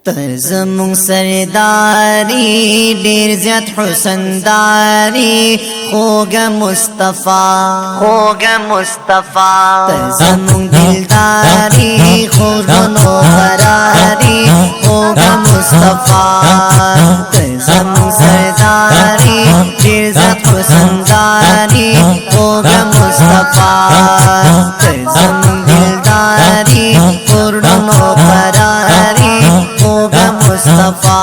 तज़मुं सरदारी der ज़्याद हुसनदारी होगा मुस्तफ़ा तज़मुं दिलदारी खुर्रनो करारी होगा मुस्तफ़ा तज़मुं सरदारी डेर ज़्याद हुसनदारी होगा मुस्तफ़ा तज़मुं दिलदारी खुर्रनो करारी होगा मुस्तफ़ा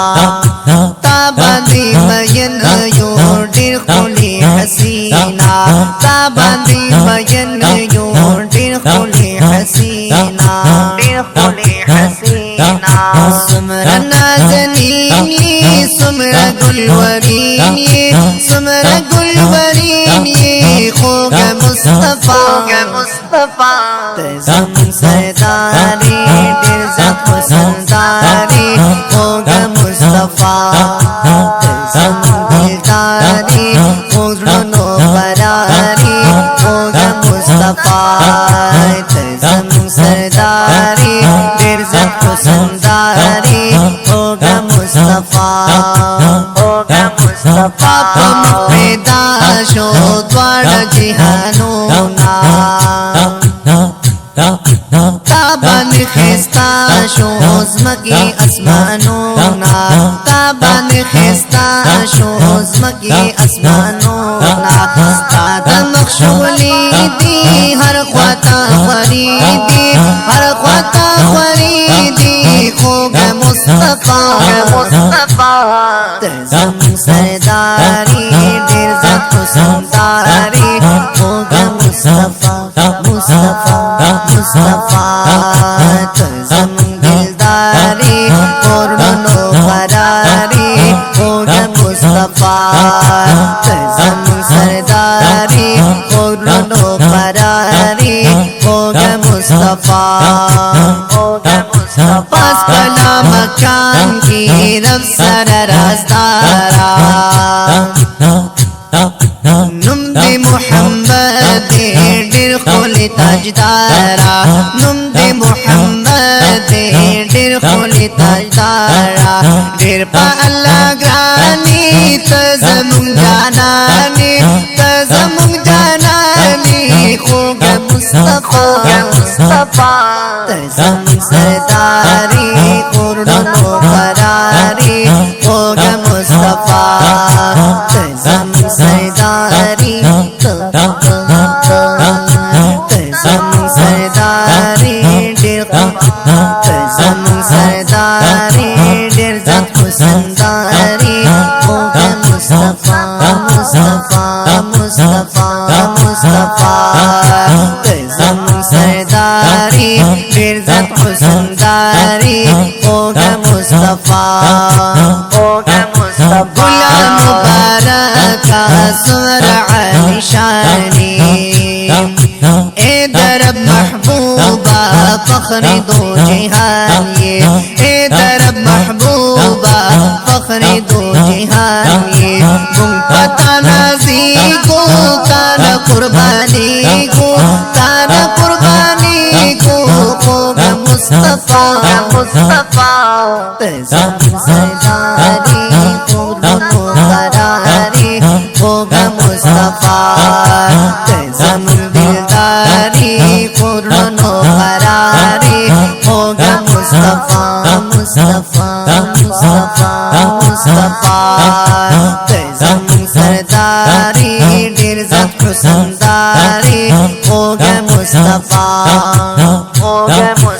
ताबंदी बयन योडिर खुली हसीना ताबंदी बयन योडिर खुली हसीना सुमरा नाज़नीन सुमरा गुलवरीन सुमरा गुलवरीन होगा मुस्तफ़ा तज़मुं सरदारी दिल ज़्याद हुसनदारी होगा मुस्तफ़ा तज़मुं दिलदारी खुर्रनो करारी होगा मुस्तफ़ा तज़मुं सरदारी दिल ज़्याद हुसनदारी होगा मुस्तफ़ा पाप पैदा शो द्वार जिहानों ना ताबन खिस्ता शोज़मकी आसमानों ना ताबन खिस्ता शोज़मकी आसमानों ना तादा मखशूली दी हर ख्वाता खरीदी हर ख्वाता खरीदी होगा मुस्तफ़ा तज़मुं सरदारी दिल ज़्याद हुसनदारी होगा मुस्तफ़ा तज़मुं दिलदारी खुर्रनो करारी होगा मुस्तफ़ा तज़मुं सरदारी खुर्रनो करारी होगा मुस्तफ़ा पास पला मकान की रब सर रास्तारा नुम्दे मोहम्मद डेर खुली ताजदारा नुम्दे मोहम्मद डेर खुली ताजदारा डेर पा अल्लाह ग्रानी तज़मुं जानानी होगा मुस्तफ़ा तज़मुं सरदारी खुर्रनो करारी होगा मुस्तफ़ा तज़मुं सरदारी तज़मुं सरदारी तज़मुं सरदारी डेर ज़्याद हुसनदारी होगा मुस्तफ़ा तज़मुं सरदारी डेर ज़्याद हुसनदारी होगा मुस्तफ़ा गुलाम मुबारक सुमरा आलिशानी ए दरब महबूबा फ़ख्र दो जहान ए दरब महबूबा फ़ख्र दो जहान मुंक़ता नाज़ी को ताना कुर्बानी को होगा मुस्तफ़ा तज़मुं सरदारी खुर्रनो करारी होगा मुस्तफ़ा तज़मुं दिलदारी खुर्रनो करारी होगा मुस्तफ़ा तज़मुं सरदारी दिल ज़्याद हुसनदारी होगा मुस्तफ़ा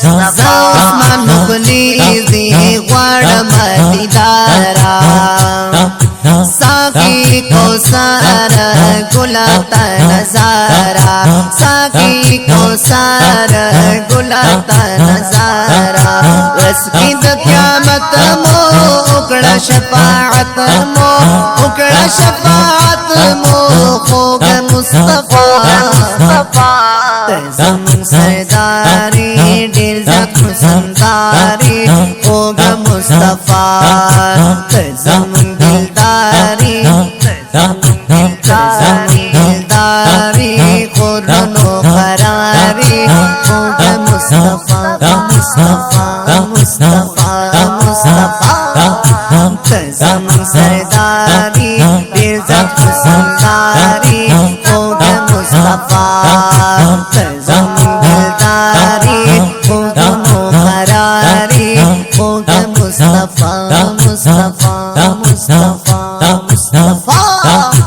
ज़ौस्मान मुग़लिज़ी वाड़ मदीदारा साकी को सारा गुलाता नज़ारा साकी को सारा गुलाता नज़ारा उसकी क़यामत मो उकड़ा शफ़ाअत मो होगा मुस्तफ़ा तज़मुं सरदारी दिल ज़्याद हुसनदारी होगा मुस्तफ़ा तज़मुं दिलदारी खुर्रनो करारी होगा मुस्तफ़ा मुस्तफा तज़म सरदारी इज़्ज़त हुस्नदारी होगा मुस्तफा तज़म दिलदारी होगा मुक़र्रारी होगा मुस्तफा मुस्तफा मुस्तफा मुस्तफा